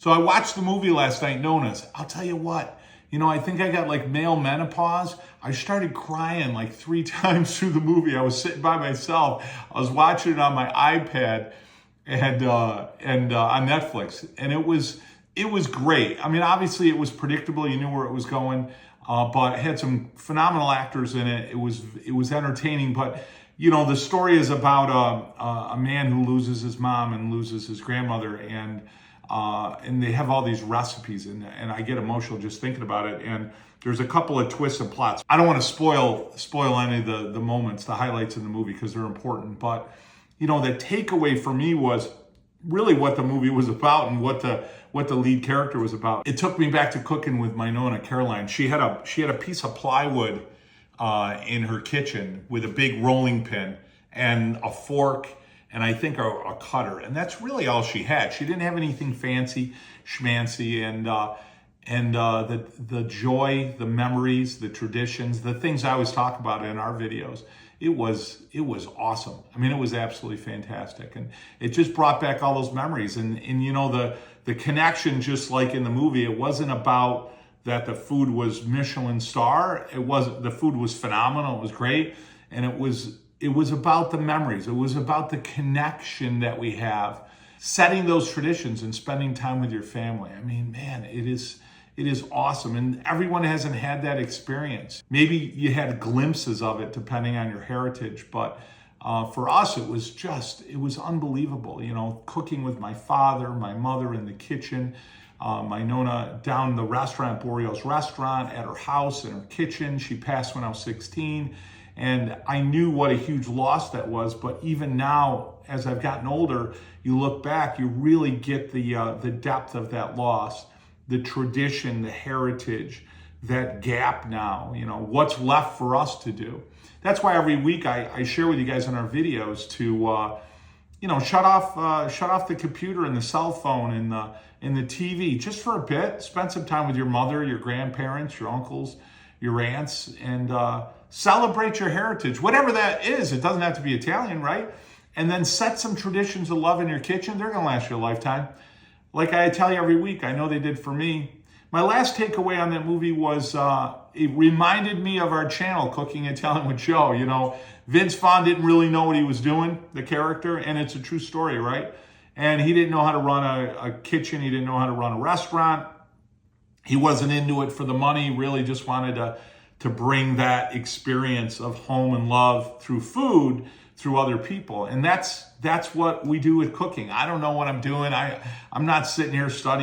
So I watched the movie last night, Nonna. I'll tell you what, I think I got like male menopause. I started crying like 3 times through the movie. I was sitting by myself. I was watching it on my iPad and on Netflix, and it was great. I mean, obviously it was predictable. You knew where it was going, but it had some phenomenal actors in it. It was entertaining, but the story is about a man who loses his mom and loses his grandmother, and they have all these recipes, and I get emotional just thinking about it. And there's a couple of twists and plots. I don't want to spoil any of the moments, the highlights in the movie, because they're important. But the takeaway for me was really what the movie was about and what the lead character was about. It took me back to cooking with my Nonna, Caroline. She had a piece of plywood in her kitchen with a big rolling pin and a fork and I think a cutter, and that's really all she had. She didn't have anything fancy schmancy, and the joy, the memories, the traditions, the things I always talk about in our videos. It was awesome. I mean, it was absolutely fantastic, and it just brought back all those memories. And the connection, just like in the movie, it wasn't about that the food was Michelin star. The food was phenomenal. It was great, and it was about the memories. It was about the connection that we have, setting those traditions and spending time with your family. I mean, man, it is awesome. And everyone hasn't had that experience. Maybe you had glimpses of it depending on your heritage, but for us, it was unbelievable. Cooking with my father, my mother in the kitchen, my Nonna down the restaurant, Boreal's restaurant, at her house, in her kitchen. She passed when I was 16. And I knew what a huge loss that was, but even now, as I've gotten older, you look back, you really get the depth of that loss, the tradition, the heritage, that gap now, what's left for us to do. That's why every week I share with you guys in our videos to, shut off the computer and the cell phone and the TV just for a bit. Spend some time with your mother, your grandparents, your uncles, your aunts, and celebrate your heritage, whatever that is. It doesn't have to be Italian, right? And then set some traditions of love in your kitchen. They're going to last you a lifetime. Like I tell you every week, I know they did for me. My last takeaway on that movie was it reminded me of our channel, Cooking Italian with Joe. Vince Vaughn didn't really know what he was doing, the character, and it's a true story, right? And he didn't know how to run a kitchen. He didn't know how to run a restaurant. He wasn't into it for the money. He really just wanted to bring that experience of home and love through food, through other people. And that's what we do with cooking. I don't know what I'm doing. I'm not sitting here studying